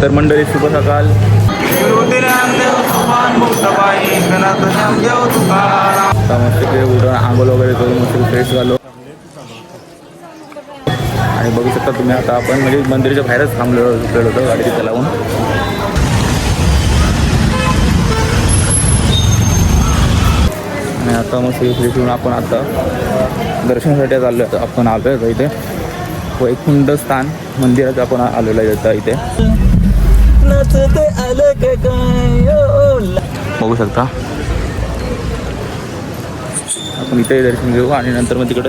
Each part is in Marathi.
तर मंडळी शुभ सकाळ. आता मस्त उठून आंघोळ वगैरे करून मस्त फ्रेश झालो आणि बघू शकता तुम्ही आता आपण म्हणजे मंदिराच्या बाहेरच थांबलो होतो गाडी तिथे लावून. आणि आता मग फ्रेश होऊन आपण आता दर्शनासाठी चाललो आहे. आपण आलो आहे इथे वैकुंठ स्थान मंदिरात आपण आलेलो आहे इथे. बघू शकता आपण इथे दर्शन घेऊ आणि नंतर मग तिकडे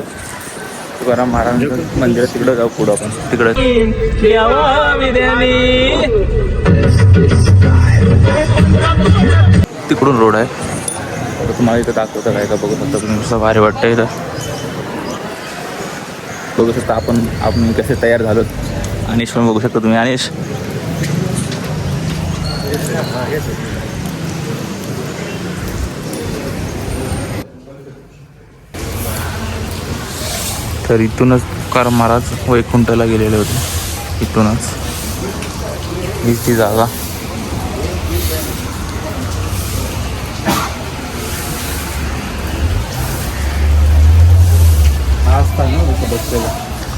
तुकाराम महाराजांचं मंदिरात तिकडे जाऊ. पुढं आपण तिकडे तिकडून रोड आहे. तर तुम्हाला इथं दाखवतं काय का बघू शकता तुम्ही. कसं भारी वाटतं इथं. बघू शकता आपण कसे तयार झालो. अनिश पण बघू शकता तुम्ही. अनिश तर इथूनच तुकाराम महाराज वैकुंठला गेलेले होते. इथूनच हीच ती जागा.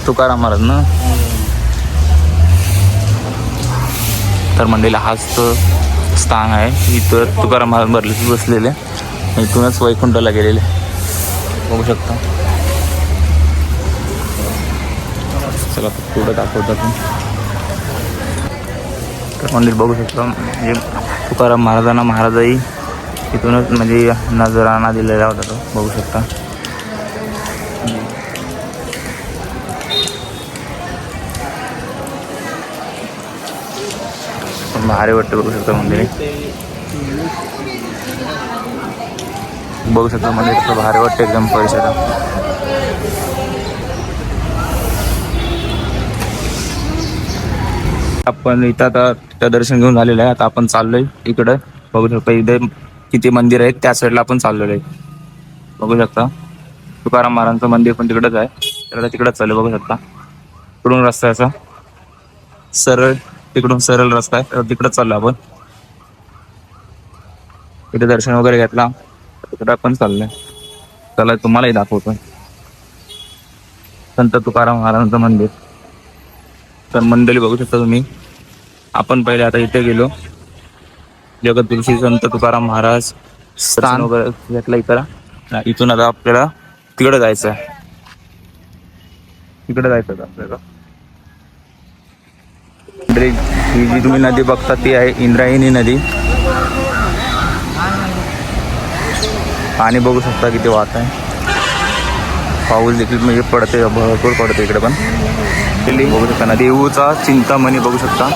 तुकाराम महाराज ना. तर मंडळीला हाच तो स्थान आहे. इथं तुकाराम महाराज बसलेले. इथूनच वैकुंठला गेलेले बघू शकता. चला पुढं दाखवतात. तर मंदिर बघू शकता. म्हणजे तुकाराम महाराजांना महाराजाही इथूनच म्हणजे नजराणा दिलेला होता तो बघू शकता. भारी वाटतं बघू शकता मंदिर. बघू शकता मंदिर कसं भारी वाटतं एकदम परिसरात. आपण इथं आता दर्शन घेऊन झालेलं आहे. आता आपण चाललोय इकडं. बघू शकता इथे किती मंदिर आहेत. त्या साईडला आपण चाललेलो आहे. बघू शकता तुकाराम महाराजांचं मंदिर पण तिकडंच आहे. तर आता तिकडंच चालू बघू शकता. तिकडून रस्ता असा सरळ. तिकडून सरळ रस्ता आहे. तर तिकडंच चाललो आपण. इथे दर्शन वगैरे घेतला. तिकडं आपण चाललोय. चला तुम्हालाही दाखवतो संत तुकाराम महाराजांचं मंदिर. तर मंडळी बघू शकता तुम्ही. आपण पहिले आता इथे गेलो जगद्गुरू संत तुकाराम महाराज स्थान वगैरे घेतलं इथं. इथून आता आपल्याला तिकडे जायचं आहे. तिकडे जायचं आपल्याला. ही जी तुम्ही नदी बघता ती आहे इंद्रायणी नदी. पाणी बघू शकता किती वाहत आहे. पाऊस देखील म्हणजे पडते भरपूर पडते इकडे पण. बघू शकता नदी देऊचा चिंतामणी बघू शकता.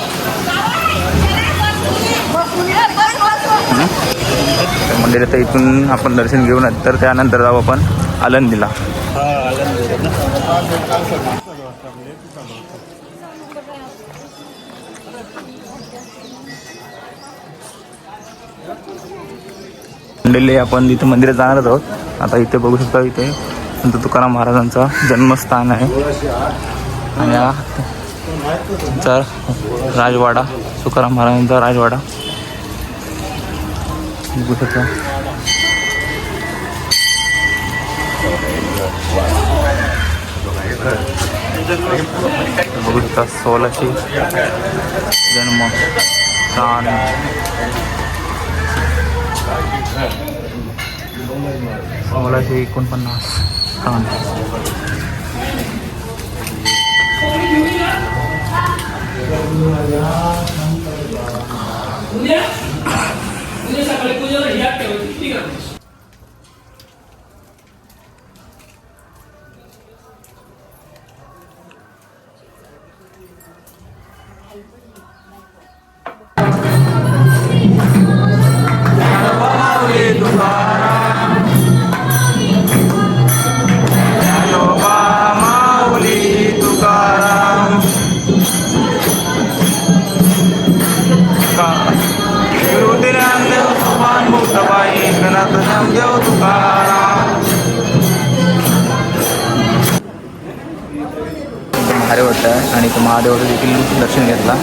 मंदिरात इथून आपण दर्शन घेऊन तर त्यानंतर जाऊ आपण आळंदीला. मंडळी आपण इथे मंदिरात जाणार आहोत. आता इथे बघू शकता इथे संत तुकाराम महाराजांचा जन्मस्थान आहे. आणि हा राजवाडा तुकाराम महाराजांचा राजवाडा बघू शकता. बघू शकता 1600 जन्मस्थान. 1649 स्थान. भारी वाटतं आणि तो महादेवाचं देखील दर्शन घेतला.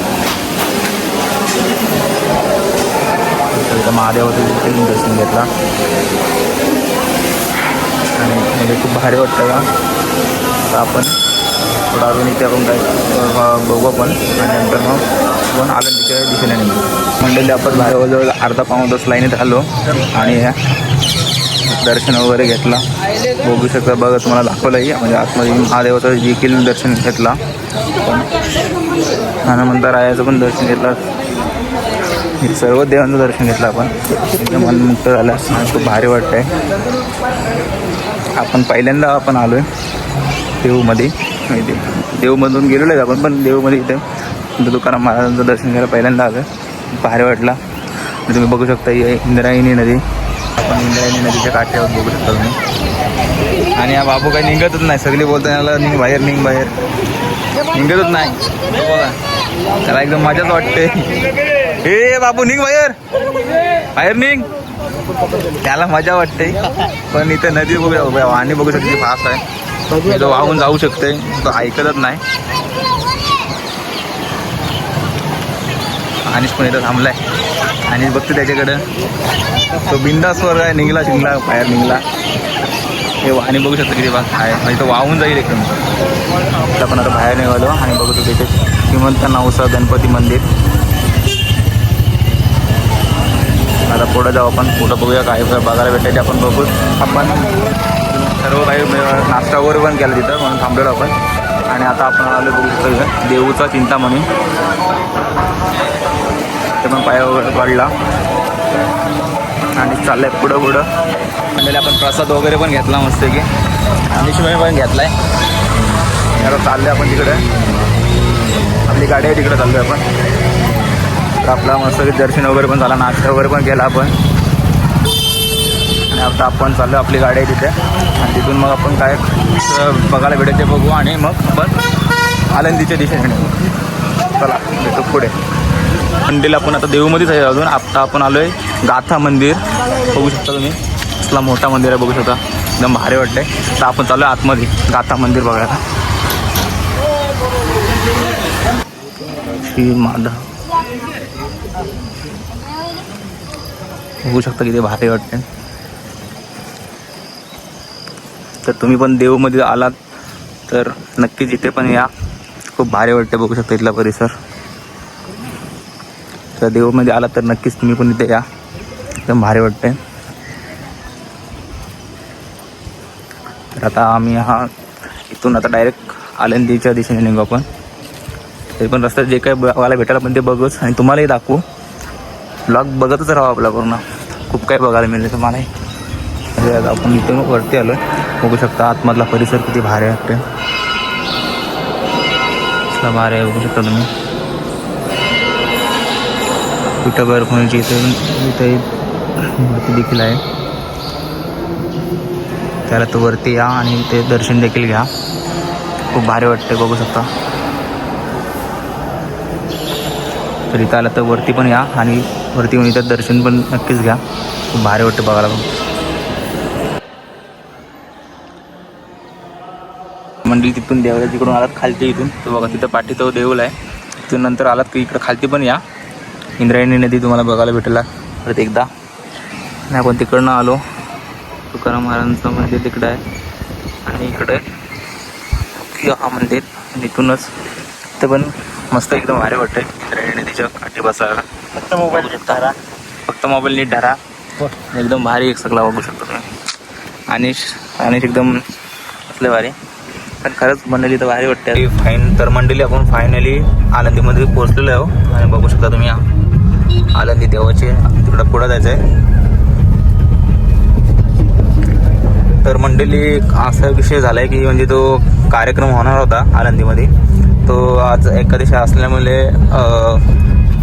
महादेवाचं देखील दर्शन घेतला आणि म्हणजे खूप भारी वाटतं का. आता आपण थोडा अजून इथे आपण काय बघू आपण आणि नंतर मग आपण आनंदीच्या दिशेने निघू. मंडळी आपण जवळजवळ अर्धा पाऊण तास लाईनीत आलो आणि दर्शन वगैरे घेतला. बघू शकता, बघा तुम्हाला दाखवलंही म्हणजे आतमध्ये महादेवाचं देखील दर्शन घेतला आणि नंतर आयाचं पण दर्शन घेतलं. सर्व देवांचं दर्शन घेतलं आपण. एकदम मनमुक्त झालं आणि खूप भारी वाटतंय. आपण पहिल्यांदा आपण आलो आहे देऊमध्ये. देऊमधून गेलेलो आहे आपण, पण देऊमध्ये इथे तुकाराम महाराजांचं दर्शन घ्यायला पहिल्यांदा आलं. भारी वाटला. तुम्ही बघू शकता इंद्रायणी नदी. आपण इंद्रायणी नदीच्या काठ्यावर बघू शकता तुम्ही. आणि हा बाबू काही निघतच नाही. सगळी बोलता याला निघ बाहेर, निघ बाहेर, निघतच नाही. बघा त्याला एकदम मजाच वाटते. हे बाबू निघ बाहेर, बाहेर निघ. त्याला मजा वाटते. पण इथं नदी बघू, वाहने बघू शकते फास्ट आहे. तो वाहून जाऊ शकते, तो ऐकतच नाही. अनिश पण इथं थांबलाय आणि बघते त्याच्याकडं. तो बिंदासवर आहे, निघला शिंगला बाहेर निघला. हे वाहने बघू शकतो किती भाग आहे, म्हणजे तो वाहून जाईल एकदम. आपण आता बाहेर निघालो आणि बघतो तिथे श्रीमंत नवसा गणपती मंदिर. आता पुढं जाऊ आपण, पुढं बघूया काय बघायला भेटायचे आपण बघू. आपण सर्व काही नाश्ता वगैरे पण केला तिथं म्हणून थांबलेलो आपण. आणि आता आपण आलो बघू शकतो देऊचा चिंतामणी. ते पण पाया वगैरे पडला आणि चाललंय पुढं पुढं. म्हणजे आपण प्रसाद वगैरे पण घेतला मस्त की, आणि शिवाय पण घेतलाय. आता चाललं आपण तिकडे, आपली गाडी आहे तिकडे चाललो आपण. तर आपला मस्त दर्शन वगैरे पण झाला, नाश्ता वगैरे पण केला आपण. आणि आता आपण चाललो, आपली गाडी आहे तिथे. आणि तिथून मग आपण काय बघायला भेटायचे बघू आणि मग आपण आळंदीच्या दिशेने निघू. चला भेटू पुढे. मंदिरला आपण आता देऊमध्येच आहे अजून. आता आपण आलो आहे गाथा मंदिर. बघू शकता तुम्ही, असला मोठा मंदिर आहे, बघू शकता एकदम भारी वाटतंय. तर आपण चालू आहे आतमध्ये गाथा मंदिर बघायला. श्री माधव बघू शकता किती भारी वाटते. तर तुम्ही पण देऊमध्ये आलात तर नक्कीच इथे पण या, खूप भारी वाटते. बघू शकता इथला परिसर. तर देऊमध्ये आलात तर नक्कीच तुम्ही पण इथे या, एकदम भारी वाटते. तर आता आम्ही इथून आता डायरेक्ट आळंदीच्या दिशेने निघू आपण. तरी पण रस्त्यात जे काही बघायला भेटायला पण ते बघूच आणि तुम्हालाही दाखवू. ब्लॉग बघतच राहा आपला पूर्ण, खूप काही बघायला मिळेल तुम्हालाही. आता आपण इथून वरती आलो आहे. बघू शकता आतमधला परिसर किती भारी वाटते. असला भारी आहे, बघू शकता तुम्ही. कुठं बर्फाची इथे वरती देखील आहे. त्याला तो वरती या आणि ते दर्शन देखील घ्या, खूप भारी वाटते. बघू शकता. तर इथं आलं तर वरती पण या आणि वरती येऊन इथं दर्शन पण नक्कीच घ्या, खूप भारी वाटतं बघायला. मंडळी तिथून देवळा तिकडून आलात खालती इथून, तर बघा तिथं पाठी तो देऊळ आहे. तिथून नंतर आलात की इकडं खालती पण या. इंद्रायणी नदी तुम्हाला बघायला भेटेल परत एकदा. आणि आपण तिकडनं आलो, तुकाराम महाराजांचं मंदिर तिकडं आहे आणि इकडे हा मंदिर. इथूनच ते पण मस्त एकदम भारी वाटतंय इंद्रायणी नदीच्या काठी बसायला. फक्त मोबाईल नीट धरा, फक्त मोबाईल नीट धरा. एकदम भारी एक सगळा बघू शकतो तुम्ही. आणि एकदम असले भारी. पण खरंच मंडळी तर भारी वाटते. तर मंडळी आपण फायनली आळंदीमध्ये पोहोचलेलो आहो आणि बघू शकता तुम्ही आळंदी देवाचे तिकडं पुढं जायचं आहे. तर मंडळी असा विषय झाला आहे की म्हणजे तो कार्यक्रम होणार होता आळंदीमध्ये, तो आज एकादशी असल्यामुळे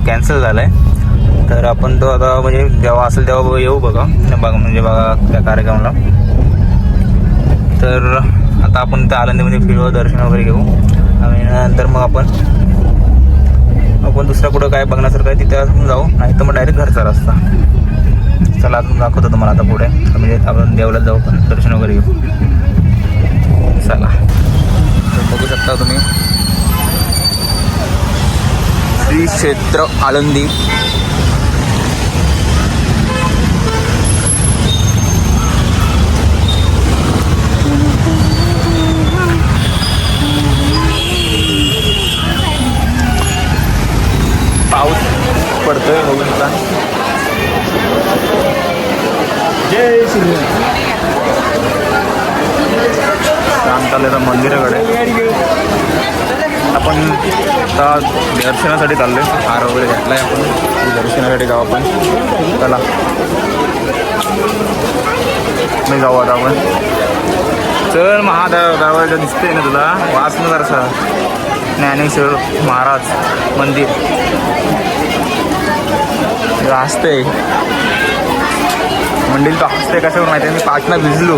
कॅन्सल झाला आहे. तर आपण तो आता म्हणजे जेव्हा असेल तेव्हा येऊ बघा त्या कार्यक्रमाला. तर आता आपण त्या आळंदीमध्ये फिरू, दर्शन वगैरे घेऊ आणि नंतर मग आपण दुसऱ्या कुठं काय बघण्यासारखं आहे तिथे आपण जाऊ, नाही तर मग डायरेक्ट घरचा रस्ता. चला अजून दाखवतो तुम्हाला आता पुढे. म्हणजे आपण देवळात जाऊ, पण दर्शन वगैरे घेऊ. चला, बघू शकता तुम्ही श्री क्षेत्र आळंदी. पाऊस पडतोय बघू शकता. जय श्री रामतालेचं मंदिराकडे आपण आता दर्शनासाठी चाललोय. हार वगैरे घेतलाय आपण, दर्शनासाठी जाऊ आपण. चला मी जाऊ आता आपण. चल महादेवाचं दिसतंय ना तुला, वाच ना जरासा. ज्ञानेश्वर महाराज मंदिर हसते मंदिर तर हसते. कशावर माहिती आहे, मी पाटणा भिजलो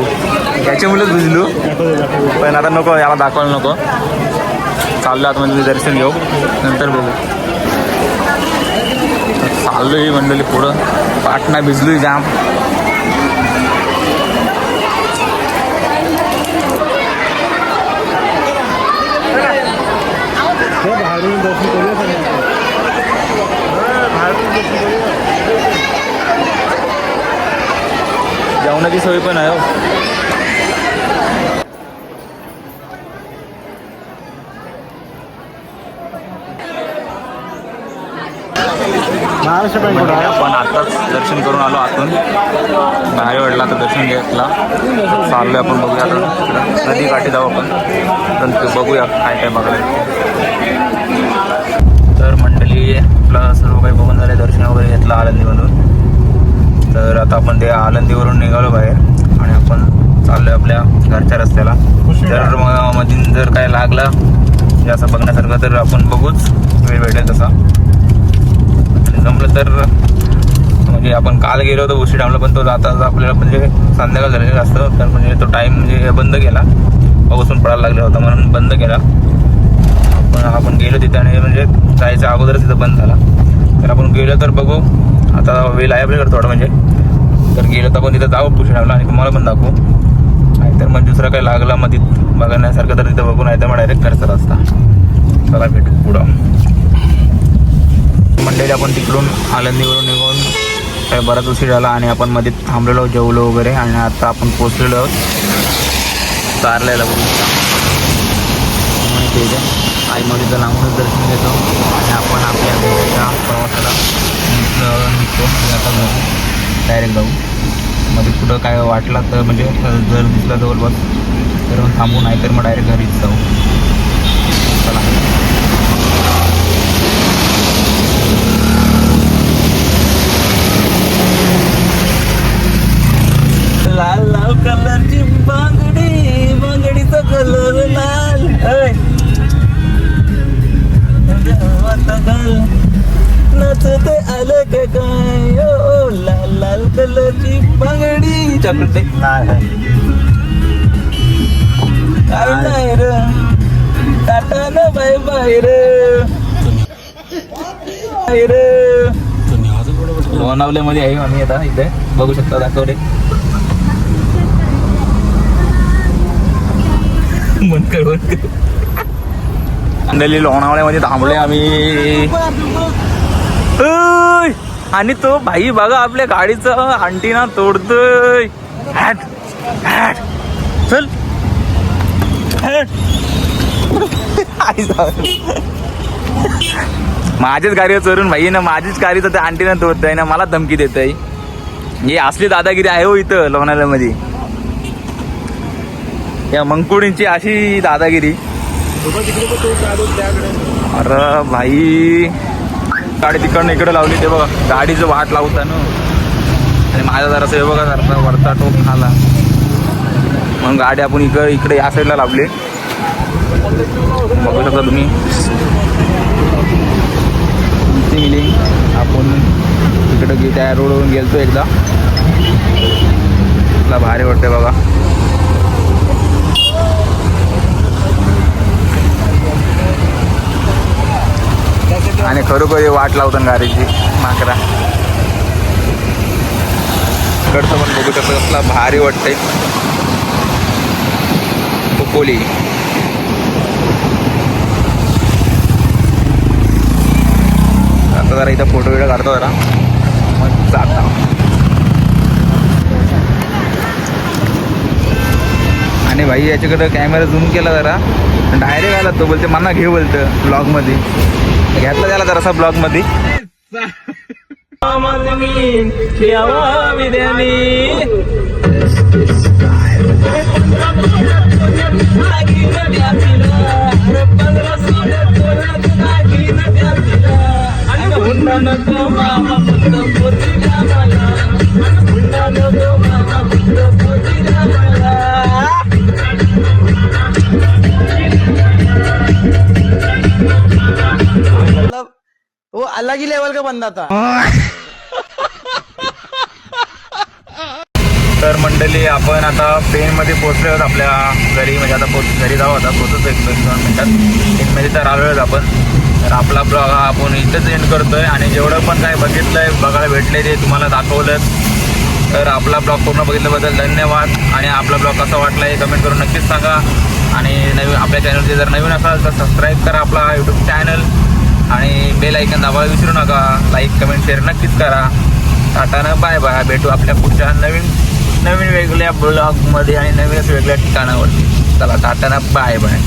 याच्यामुळेच भिजलो. पण आता नको, याला दाखवायला नको. चाललो आता म्हणजे दर्शन घेऊ, नंतर बघू. चाललो ही मंडळी पुढं. पाटणा भिजलोय जाम. बाहेरून दर्शन करूया. जेवणाची सोय पण आहे. महाराष्ट्र बँक आपण आताच दर्शन करून आलो आतून. बाहेर वाटलं आता दर्शन घेतला. चाललोय आपण, बघूया आता नदी काठी जाऊ आपण. नंतर बघूया काय काय बघायला. तर मंडळी आपलं सर्व काही बघून झालं, दर्शन वगैरे घेतलं आळंदीमधून. तर आता आपण ते आळंदीवरून निघालो बाहेर आणि आपण चाललोय आपल्या घरच्या रस्त्याला. तर मधून जर काय लागला म्हणजे असं बघण्यासारखं तर आपण बघूच, वेळ भेटेल तसा. जमलं तर म्हणजे आपण काल गेलो होतो उशी डॅमला, पण तो जाता आपल्याला म्हणजे संध्याकाळ झालेला असतं. तर म्हणजे तो टाईम म्हणजे बंद केला, पाऊसून पडायला लागला होता म्हणून बंद केला. आपण गेलो तिथे आणि म्हणजे जायच्या अगोदरच तिथं बंद झाला. तर आपण गेलो तर बघू, आता वेळ आहे आपल्याकडे थोडं म्हणजे. तर गेलो तर आपण तिथं जाऊ उशी डॅमला आणि तुम्हाला पण दाखवू. नाहीतर मग दुसरा काही लागला मग तिथं बघण्यासारखं तर तिथं बघू, नाही तर मग डायरेक्ट घरचा रस्ता. चला भेटू पुढं. मंडळी आपण तिकडून आळंदीवरून निघून काय बराच उशीर झाला आणि आपण मध्ये थांबलेलो, जेवलो वगैरे आणि आता आपण पोचलेलो आहोत कारल्याला. माहिती आहे का, आई मोदीचं लांबूनच दर्शन घेतो आणि आपण आपल्या घरच्या प्रवासाला निघतो. आता डायरेक्ट जाऊ. मध्ये कुठं काय वाटलं तर म्हणजे जर दिसला जवळपास तर थांबू, नाही तर मग डायरेक्ट घरीच जाऊ. चला लाल लाल कलरची बांगडी, बांगडीचा कलर लाल. नचते आलं काय काय, ओ लाल लाल कलरची बांगडी. चॉकलेट काय नाही र, टाटा न बाय बाय र. लोणावल्यामध्ये आहे आम्ही आता, इथे बघू शकता, दाखवले. मंडळी लोणावळ्यामध्ये थांबले आम्ही. आणि तो भाई बघा आपल्या गाडीचं अंटीना तोडतोय. हॅट हॅट चल माझ्याच गाडीवर चोरून भाई ना, माझीच गाडीचं त्या अंटीना तोडतोय ना, मला धमकी देत आहे. ही असली दादागिरी आहे हो इथं लोणावळ्यामध्ये. या मंकुडींची अशी दादागिरी. अरे भाई गाडी तिकडनं इकडे लावली, ते बघा गाडीचं वाट लावता ना. आणि माझा जरासं हे बघा सारखा वरचा टोक खाला म्हणून गाडी आपण इकडे या साईडला लावली. बघू शकता तुम्ही. मिली आपण तिकडं त्या रोडवरून गेलतो एकदा, तुला भारी वाटते बघा. आणि खरोखर वाट लावतात गाडीची माकरा. इकडचं पण बघू शकतो कसला भारी वाटतंय. खोपोली आता जरा इथं फोटो बिटो काढतो जरा मग जाता. आणि भाई याच्याकडं कॅमेरा झूम केला जरा, डायरेक्ट आला तो, बोलते मना घे बोलतं ब्लॉगमध्ये. घेतला त्याला जरासा ब्लॉग मध्ये मतलब वो अलग ही लेवल का बंदा था. तर मंडळी आपण आता पेनमध्ये पोहोचलो आहोत आपल्या घरी. म्हणजे आता घरी जाऊ आता पोहोचतो 1-2 मिनिटात. पेनमध्ये तर आलो आहोत आपण. तर आपला ब्लॉग हा आपण इथंच एंड करतोय. आणि जेवढं पण काय बघितलंय बघायला भेटले ते तुम्हाला दाखवलं. तर आपला ब्लॉग पूर्ण बघितल्याबद्दल धन्यवाद. आणि आपला ब्लॉग कसा वाटला हे कमेंट करून नक्कीच सांगा. आणि नवीन आपल्या चॅनलचे जर नवीन असाल तर सबस्क्राईब करा आपला यूट्यूब चॅनल. आणि बेल आयकॉन दाबायला विसरू नका. लाईक कमेंट शेअर नक्कीच करा. टाटानं बाय बाय. भेटू आपल्या पुढच्या नवीन वेगळ्या ब्लॉगमध्ये आणि नवीन वेगळ्या ठिकाणावरती. चला टाटानं बाय बाय.